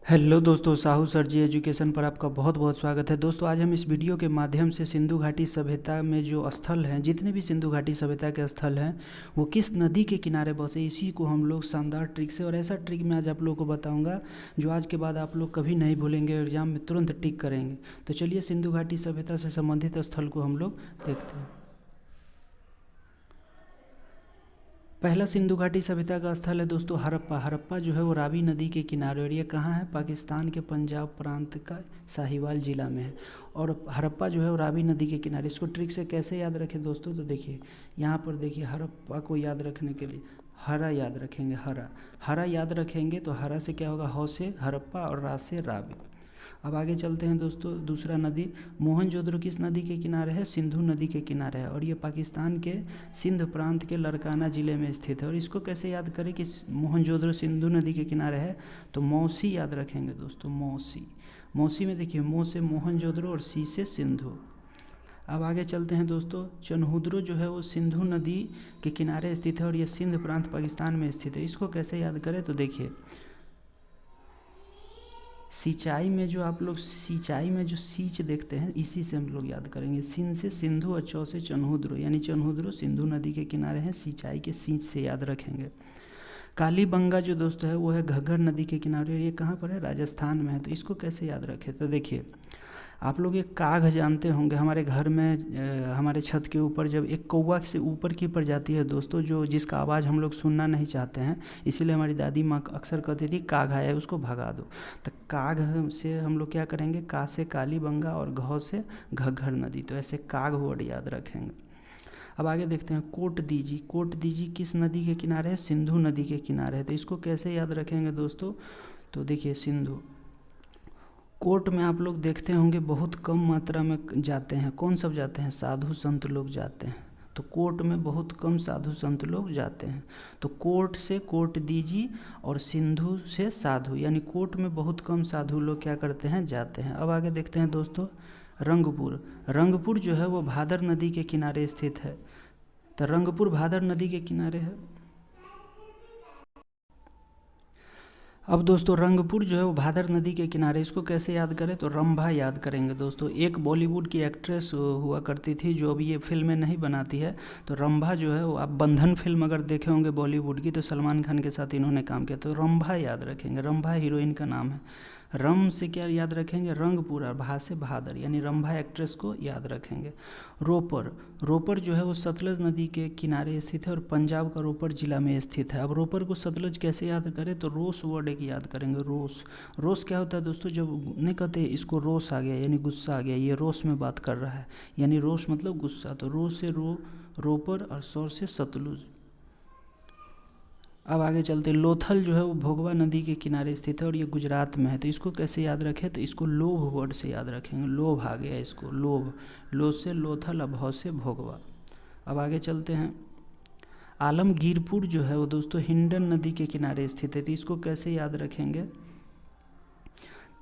Hello दोस्तों, Sahu sir जी education पर आपका बहुत बहुत स्वागत है। दोस्तों, आज हम इस वीडियो के माध्यम से सिंधु घाटी सभ्यता में जो स्थल हैं, जितने भी सिंधु घाटी सभ्यता के स्थल हैं, वो किस नदी के किनारे बसे, इसी को हम लोग शानदार ट्रिक से, और ऐसा ट्रिक मैं आज आप लोगों को बताऊंगा जो आज के बाद आप लोग कभी नहीं भूलेंगे, एग्जाम में तुरंत टिक करेंगे। तो चलिए सिंधु घाटी सभ्यता से संबंधित स्थल को हम लोग देखते हैं। पहला सिंधु घाटी सभ्यता का स्थल है दोस्तों हड़प्पा। हड़प्पा जो है वो रावी नदी के किनारे, और ये कहाँ है? पाकिस्तान के पंजाब प्रांत का साहिवाल ज़िला में है। और हड़प्पा जो है वो रावी नदी के किनारे। इसको ट्रिक से कैसे याद रखें दोस्तों? तो देखिए यहाँ पर देखिए, हड़प्पा को याद रखने के लिए हरा याद रखेंगे। हरा हरा याद रखेंगे तो हरा से क्या होगा? हौ से हड़प्पा और रा से रावी। अब आगे चलते हैं दोस्तों। दूसरा नदी मोहनजोदड़ो किस नदी के किनारे है? सिंधु नदी के किनारे है, और ये पाकिस्तान के सिंध प्रांत के लड़काना ज़िले में स्थित है। और इसको कैसे याद करें कि मोहनजोदड़ो सिंधु नदी के किनारे है? तो मौसी याद रखेंगे दोस्तों। मौसी मौसी में देखिए, मो से मोहनजोदड़ो और सी से सिंधु। अब आगे चलते हैं दोस्तों। चनहुद्रो जो है वो सिंधु नदी के किनारे स्थित है, और ये सिंध प्रांत पाकिस्तान में स्थित है। इसको कैसे याद करें? तो देखिए, सिंचाई में जो आप लोग सिंचाई में जो सींच देखते हैं, इसी से हम लोग याद करेंगे। सिंध से सिंधु और चौ से चनहुद्रो, यानी चनहुद्रो सिंधु नदी के किनारे हैं। सिंचाई के सींच से याद रखेंगे। कालीबंगा जो दोस्तों है वो है घग्गर नदी के किनारे, और ये कहाँ पर है? राजस्थान में है। तो इसको कैसे याद रखें? तो देखिए, आप लोग एक काग जानते होंगे। हमारे घर में हमारे छत के ऊपर जब एक कौवा से ऊपर की प्रजाति है दोस्तों, जो जिसका आवाज़ हम लोग सुनना नहीं चाहते हैं, इसीलिए हमारी दादी माँ अक्सर कहती थी काग आया है उसको भगा दो। तो काग से हम लोग क्या करेंगे? का से कालीबंगा और घौ से घग्गर नदी। तो ऐसे काग वर्ड याद रखेंगे। अब आगे देखते हैं। कोट दीजी। कोट दीजी किस नदी के किनारे है? सिंधु नदी के किनारे है। तो इसको कैसे याद रखेंगे दोस्तों? तो देखिए, सिंधु कोर्ट में आप लोग देखते होंगे बहुत कम मात्रा में जाते हैं। कौन सब जाते हैं? साधु संत लोग जाते हैं। तो कोर्ट में बहुत कम साधु संत लोग जाते हैं। तो कोर्ट से कोट दीजी और सिंधु से साधु, यानी कोर्ट में बहुत कम साधु लोग क्या करते हैं? जाते हैं। अब आगे देखते हैं दोस्तों। रंगपुर। रंगपुर जो है वो भादर नदी के किनारे स्थित है। तो रंगपुर भादर नदी के किनारे है। अब दोस्तों रंगपुर जो है वो भादर नदी के किनारे। इसको कैसे याद करें? तो रंभा याद करेंगे दोस्तों। एक बॉलीवुड की एक्ट्रेस हुआ करती थी जो अभी ये फिल्में नहीं बनाती है। तो रंभा जो है वो, आप बंधन फिल्म अगर देखे होंगे बॉलीवुड की, तो सलमान खान के साथ इन्होंने काम किया। तो रंभा याद रखेंगे। रंभा हीरोइन का नाम है। रम से क्या याद रखेंगे? रंगपुर, और भा से भादर, यानी रंभा एक्ट्रेस को याद रखेंगे। रोपर। रोपर जो है वो सतलज नदी के किनारे स्थित है, और पंजाब का रोपर जिला में स्थित है। अब रोपर को सतलज कैसे याद करें? तो रोस वर्ड एक याद करेंगे। रोस। रोस क्या होता है दोस्तों? जब नहीं कहते इसको रोस आ गया, यानी गुस्सा आ गया, ये रोस में बात कर रहा है, यानी रोस मतलब गुस्सा। तो रो से रोपर, और सौर से सतलुज। अब आगे चलते। लोथल जो है वो भोगवा नदी के किनारे स्थित है, और ये गुजरात में है। तो इसको कैसे याद रखें? तो इसको लोभ वर्ड से याद रखेंगे। लोभ आ गया इसको, लोभ। लो से लोथल, अब भौ से भोगवा। अब आगे चलते हैं। आलमगीरपुर जो है वो दोस्तों हिंडन नदी के किनारे स्थित है। तो इसको कैसे याद रखेंगे?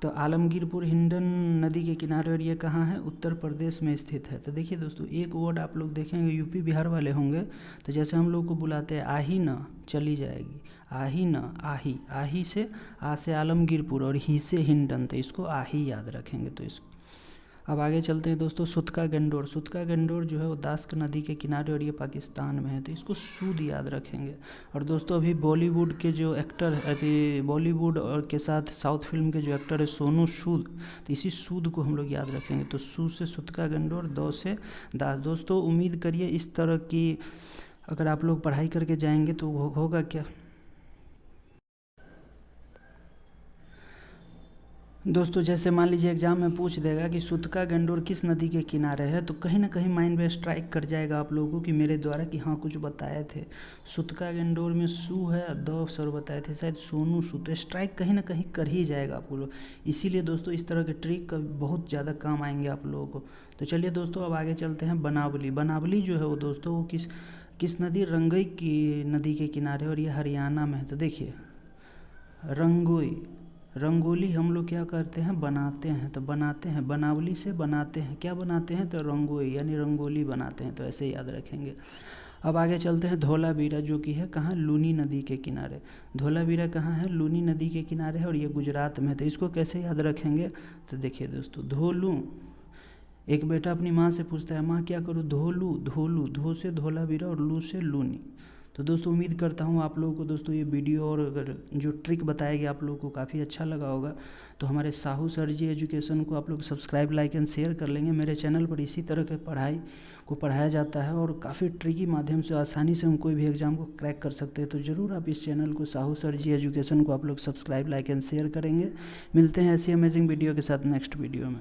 तो आलमगीरपुर हिंडन नदी के किनारे, और ये कहाँ है? उत्तर प्रदेश में स्थित है। तो देखिए दोस्तों, एक वर्ड आप लोग देखेंगे यूपी बिहार वाले होंगे, तो जैसे हम लोग को बुलाते हैं आही न, चली जाएगी। आही न, आही। आही से आ से आलमगीरपुर, और ही से हिंडन। तो इसको आही याद रखेंगे। तो इसको अब आगे चलते हैं दोस्तों। सुतका गंडोर। सुतका गंडोर जो है वो दास्क नदी के किनारे, और ये पाकिस्तान में है। तो इसको सूद याद रखेंगे। और दोस्तों अभी बॉलीवुड के जो एक्टर है, बॉलीवुड और के साथ साउथ फिल्म के जो एक्टर है सोनू सूद, तो इसी सूद को हम लोग याद रखेंगे। तो सू से सुतका गंडोर, दो से दास। दोस्तों उम्मीद करिए इस तरह की अगर आप लोग पढ़ाई करके जाएंगे तो होगा क्या दोस्तों? जैसे मान लीजिए एग्जाम में पूछ देगा कि सुतका गंडोर किस नदी के किनारे है, तो कहीं ना कहीं माइंड में स्ट्राइक कर जाएगा आप लोगों को कि मेरे द्वारा कि हाँ कुछ बताए थे। सुतका गंडोर में सू है, द सर बताए थे शायद सोनू सूद। तो स्ट्राइक कहीं ना कहीं कर ही जाएगा आप लोग। इसीलिए दोस्तों इस तरह के ट्रिक का बहुत ज़्यादा काम आएंगे आप लोगों को। तो चलिए दोस्तों अब आगे चलते हैं। बनावली। बनावली जो है वो दोस्तों वो किस किस नदी? रंगई की नदी के किनारे, और ये हरियाणा में है। तो देखिए, रंगोई। रंगोली हम लोग क्या करते हैं? बनाते हैं। तो बनाते हैं, बनावली से बनाते हैं। क्या बनाते हैं? तो रंगोली, यानी रंगोली बनाते हैं। तो ऐसे याद रखेंगे। अब आगे चलते हैं धोलावीरा, जो कि है कहाँ, लूनी नदी के किनारे। धोलावीरा कहाँ है, लूनी नदी के किनारे है और ये गुजरात में। तो इसको कैसे याद रखेंगे, तो देखिए दोस्तों, धोलू, एक बेटा अपनी माँ से पूछता है माँ क्या करूँ, धोलू, धोलू, धो से धोलावीरा और लू से लूनी। तो दोस्तों उम्मीद करता हूँ आप लोगों को दोस्तों ये वीडियो और अगर जो ट्रिक बताया गया आप लोगों को काफ़ी अच्छा लगा होगा। तो हमारे साहू सर जी एजुकेशन को आप लोग सब्सक्राइब, लाइक एंड शेयर कर लेंगे। मेरे चैनल पर इसी तरह के पढ़ाई को पढ़ाया जाता है और काफ़ी ट्रिकी माध्यम से आसानी से हम कोई भी एग्ज़ाम को क्रैक कर सकते हैं। तो ज़रूर आप इस चैनल को साहू सर जी एजुकेशन को आप लोग सब्सक्राइब, लाइक एंड शेयर करेंगे। मिलते हैं ऐसी अमेजिंग वीडियो के साथ नेक्स्ट वीडियो में।